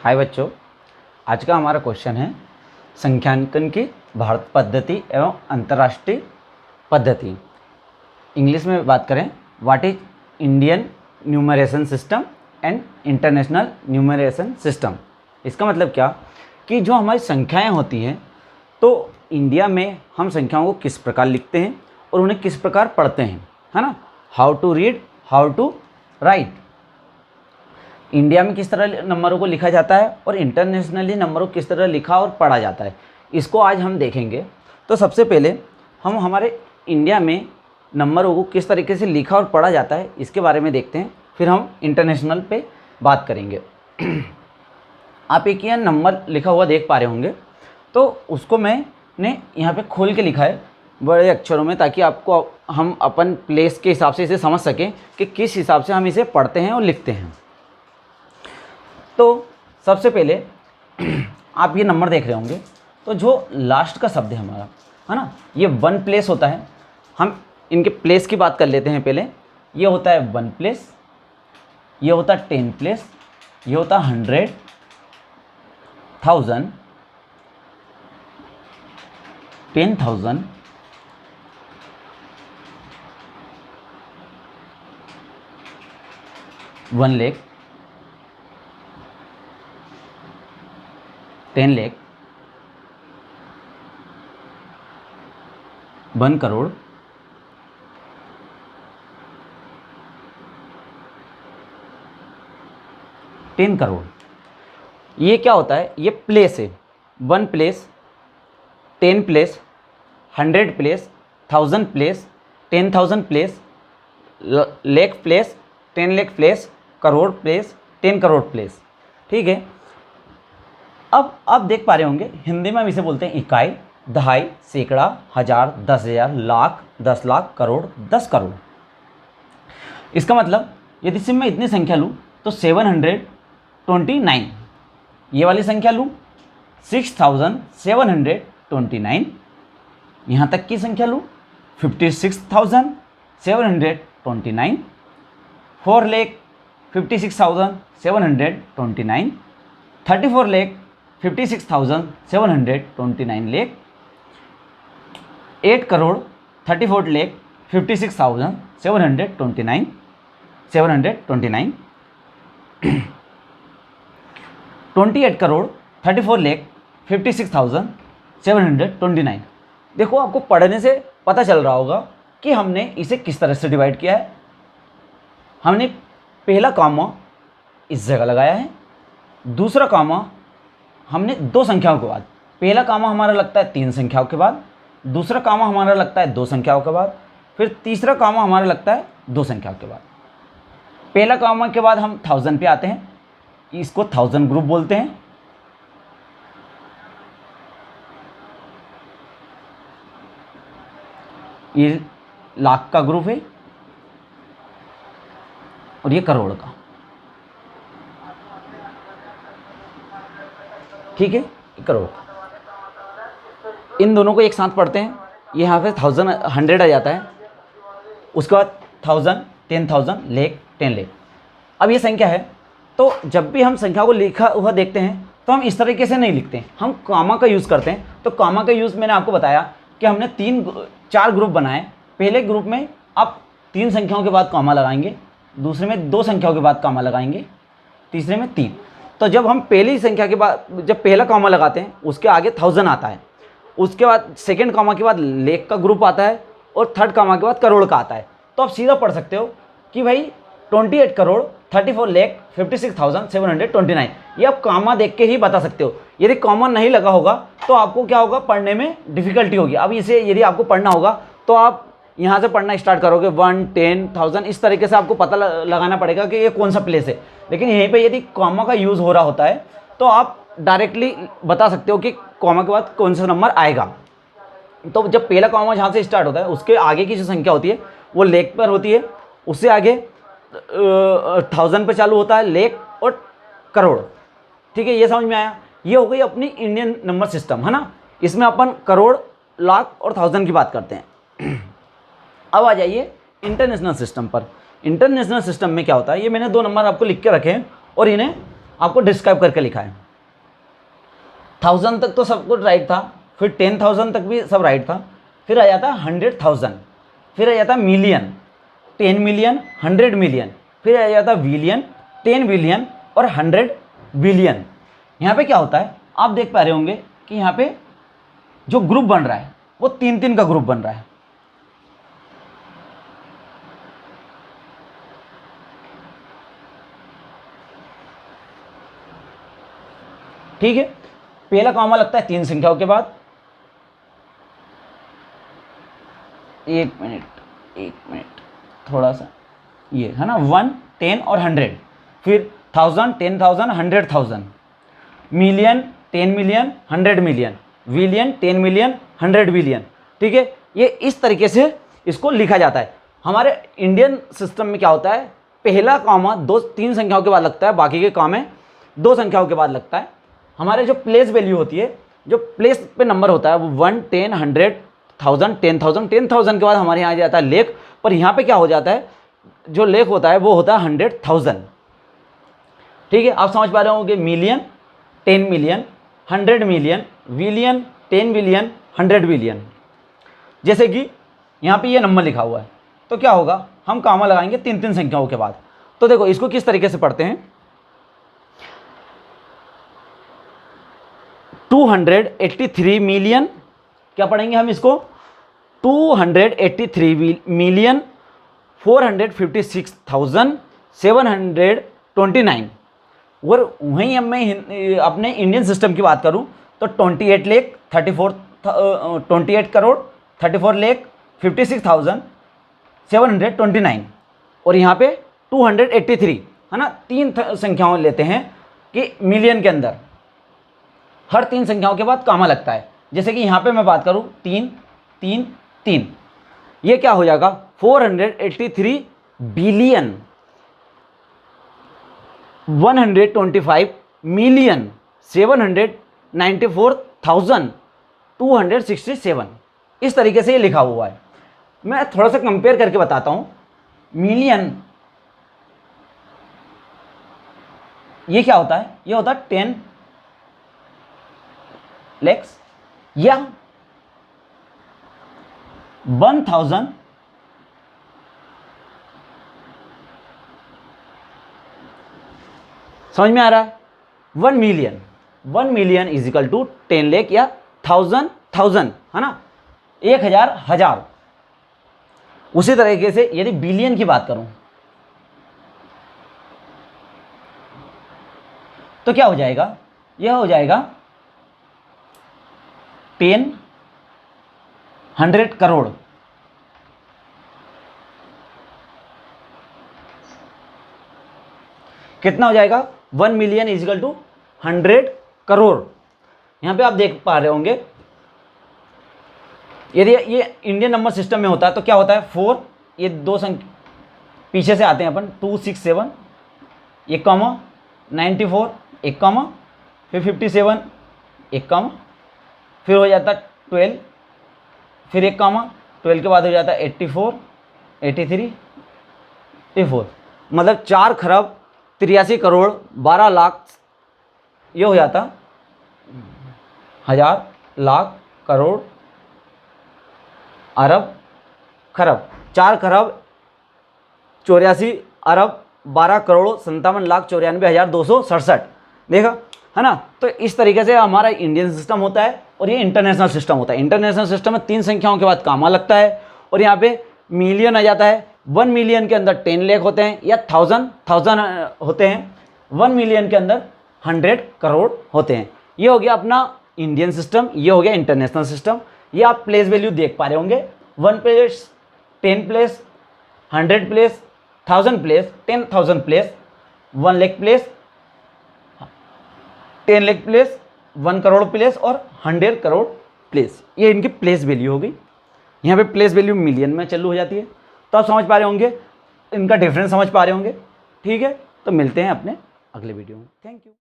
हाय बच्चों, आज का हमारा क्वेश्चन है संख्यांकन की भारत पद्धति एवं अंतर्राष्ट्रीय पद्धति। इंग्लिश में बात करें, what is Indian numeration system and international numeration system. इसका मतलब क्या कि जो हमारी संख्याएं होती हैं तो इंडिया में हम संख्याओं को किस प्रकार लिखते हैं और उन्हें किस प्रकार पढ़ते हैं, है ना। How to read, how to write. India में किस तरह नंबरों को लिखा जाता है और इंटरनेशनली नंबरों को किस तरह लिखा और पढ़ा जाता है, इसको आज हम देखेंगे। तो सबसे पहले हम हमारे इंडिया में नंबरों को किस तरीके से लिखा और पढ़ा जाता है इसके बारे में देखते हैं, फिर हम इंटरनेशनल पे बात करेंगे। आप एक यहाँ नंबर लिखा हुआ देख पा रहे होंगे, तो उसको मैंने यहाँ पे खोल के लिखा है बड़े अक्षरों में, ताकि आपको हम अपन प्लेस के हिसाब से इसे समझ सकें कि किस हिसाब से हम इसे पढ़ते हैं और लिखते हैं। तो सबसे पहले आप ये नंबर देख रहे होंगे, तो जो लास्ट का शब्द है हमारा, है ना, ये वन प्लेस होता है। हम इनके प्लेस की बात कर लेते हैं पहले। ये होता है वन प्लेस, ये होता है 10 प्लेस, ये होता है 100, 1000, 10,000, 1 लाख, 10 लाख, 1 करोड़, 10 करोड़। ये क्या होता है, ये प्लेस है। 1 place, 10 place, 100 place, 1000 place, 10,000 place, lakh place, 10 lakh place, crore place, 10 crore place. ठीक है। अब आप देख पा रहे होंगे, हिंदी में हम इसे बोलते हैं इकाई, दहाई, सैकड़ा, हजार, 10,000, लाख, 10 लाख, करोड़, 10 करोड़। इसका मतलब यदि सिर्फ मैं इतनी संख्या लूँ तो 729, ये वाली संख्या लूँ 6,729, यहाँ तक की संख्या लूँ 56,729, 4 लाख 56,729, 34 लाख 56,729 लाख, 8 करोड़ 34 लाख 56,729, 28 करोड़ 34 लाख 56,729। देखो, आपको पढ़ने से पता चल रहा होगा कि हमने इसे किस तरह से डिवाइड किया है। हमने पहला कॉमा इस जगह लगाया है, दूसरा कॉमा हमने 2 संख्याओं के बाद, पहला कॉमा हमारा लगता है 3 संख्याओं के बाद, दूसरा कॉमा हमारा लगता है 2 संख्याओं के बाद, फिर तीसरा कॉमा हमारा लगता है 2 संख्याओं के बाद। पहला कॉमा के बाद हम 1000 पे आते हैं, इसको 1000 ग्रुप बोलते हैं। ये लाख का ग्रुप है और ये करोड़ का। ठीक है, करोड़। इन दोनों को एक साथ पढ़ते हैं। यहाँ पे 1000 100 आ जाता है, उसके बाद 1000, 10,000, लाख, 10 लाख। अब ये संख्या है, तो जब भी हम संख्या को लिखा हुआ देखते हैं तो हम इस तरीके से नहीं लिखते हैं, हम कॉमा का यूज़ करते हैं। तो कॉमा का यूज़ मैंने आपको बताया कि हमने 4 ग्रुप बनाए। पहले ग्रुप में आप 3 संख्याओं के बाद कॉमा लगाएंगे, दूसरे में 2 संख्याओं के बाद कॉमा लगाएंगे, तीसरे में 3। तो जब हम पहली संख्या के बाद जब पहला कॉमा लगाते हैं, उसके आगे 1000 आता है, उसके बाद सेकंड कॉमा के बाद लाख का ग्रुप आता है और थर्ड कॉमा के बाद करोड़ का आता है। तो आप सीधा पढ़ सकते हो कि भाई 28 करोड़ 34 लाख 56,729। ये आप कॉमा देख के ही बता सकते हो। यदि कॉमा नहीं लगा होगा तो आपको क्या होगा, पढ़ने में डिफिकल्टी होगी। अब इसे यदि आपको पढ़ना होगा तो आप यहाँ से पढ़ना स्टार्ट करोगे, 1, 10, 1000, इस तरीके से आपको पता लगाना पड़ेगा कि ये कौन सा प्लेस है। लेकिन यहीं पे यदि कॉमा का यूज़ हो रहा होता है तो आप डायरेक्टली बता सकते हो कि कॉमा के बाद कौन सा नंबर आएगा। तो जब पहला कॉमा जहाँ से स्टार्ट होता है, उसके आगे की जो संख्या होती है वो लाख पर होती है, उससे आगे 1000 पे चालू होता है लाख और करोड़। ठीक है, ये समझ में आया। ये हो गई अपनी इंडियन नंबर सिस्टम, है ना। इसमें अपन करोड़, लाख और 1000 की बात करते हैं। अब आ जाइए इंटरनेशनल सिस्टम पर। इंटरनेशनल सिस्टम में क्या होता है, ये मैंने 2 नंबर आपको लिख के रखे हैं और इन्हें आपको डिस्क्राइब करके लिखा है। 1000 तक तो सब कुछ राइट था, फिर 10,000 तक भी सब राइट था, फिर आ जाता 100,000, फिर आ जाता मिलियन, 10 मिलियन, 100 मिलियन, फिर आ जाता बिलियन, 10 बिलियन और 100 बिलियन। यहाँ पे क्या होता है, आप देख पा रहे होंगे कि यहाँ पे जो ग्रुप बन रहा है वो 3-3 का ग्रुप बन रहा है। ठीक है, पहला कॉमा लगता है 3 संख्याओं के बाद। एक मिनट थोड़ा सा, ये है ना 1, 10 और 100, फिर 1000, 10,000, 100,000, million, 10 million, 100 million, billion, 10 million, 100 billion. ठीक है, ये इस तरीके से इसको लिखा जाता है। हमारे इंडियन सिस्टम में क्या होता है, पहला कॉमा 2-3 संख्याओं के बाद लगता है, बाकी के कॉमे 2 संख्याओं के बाद लगता है। हमारे जो प्लेस वैल्यू होती है, जो प्लेस पे नंबर होता है वो 1, 10, 100, 1000, 10,000, 10,000 के बाद हमारे यहाँ आ जाता है लेख। पर यहाँ पे क्या हो जाता है, जो लेख होता है वो होता है 100,000। ठीक है, आप समझ पा रहे होंगे, million, 10 million, 100 million, billion, 10 billion, 100 billion. जैसे कि यहाँ पे ये नंबर लिखा हुआ है, तो क्या होगा, हम कॉमा लगाएंगे 3-3 संख्याओं के बाद। तो देखो इसको किस तरीके से पढ़ते हैं, 283 मिलियन, क्या पढ़ेंगे हम इसको, 283 मिलियन 456,729। और वहीं अब मैं अपने इंडियन सिस्टम की बात करूं तो 28 करोड़ 34 लाख 56,729। और यहाँ पे 283 है ना, 3 संख्याओं लेते हैं कि मिलियन के अंदर हर 3 संख्याओं के बाद कॉमा लगता है। जैसे कि यहाँ पे मैं बात करूँ 3, 3, 3, ये क्या हो जाएगा 483 बिलियन 125 मिलियन 794,267। इस तरीके से ये लिखा हुआ है। मैं थोड़ा सा कंपेयर करके बताता हूँ। मिलियन ये क्या होता है, ये होता है 10 lakhs या 1,000 समझ में आ रहा है। 1 million is equal to 10 lakh या 1,000 है ना, 1,000। उसी तरीके से यदि बिलियन की बात करूं तो क्या हो जाएगा, यह हो जाएगा 100 करोड़। कितना हो जाएगा, 1 million is equal to 100 crore. यहां पे आप देख पा रहे होंगे, यदि ये इंडियन नंबर सिस्टम में होता है तो क्या होता है 4, ये 2 संख्या पीछे से आते हैं अपन, 267, एक कॉमा 94, एक कॉमा, फिर 57, एक कॉमा, फिर हो जाता 12, फिर एक कॉमा, 12 के बाद हो जाता 84, 83, 84, मतलब 4 खरब 83 करोड़ 12 लाख, ये हो जाता 1000 लाख करोड़ अरब खरब, 4 खरब 84 अरब 12 करोड़ 57,94,267। देखा है ना। तो इस तरीके से हमारा इंडियन सिस्टम होता है और ये इंटरनेशनल सिस्टम होता है। इंटरनेशनल सिस्टम में 3 संख्याओं के बाद कॉमा लगता है और यहाँ पे मिलियन आ जाता है। 1 मिलियन के अंदर 10 लाख होते हैं या 1000 होते हैं। 1 मिलियन के अंदर 100 करोड़ होते हैं। ये हो गया अपना इंडियन सिस्टम, ये हो गया इंटरनेशनल सिस्टम। ये आप प्लेस वैल्यू देख पा रहे होंगे, 1 place, 10 place, 100 place, 1000 place, 10,000 place, 1 lakh place, 10 lakh place, 1 crore place और 100 करोड़ प्लेस। ये इनकी प्लेस वैल्यू हो गई। यहाँ पे प्लेस वैल्यू मिलियन में चालू हो जाती है। तो आप समझ पा रहे होंगे, इनका डिफरेंस समझ पा रहे होंगे। ठीक है, तो मिलते हैं अपने अगले वीडियो में। Thank you.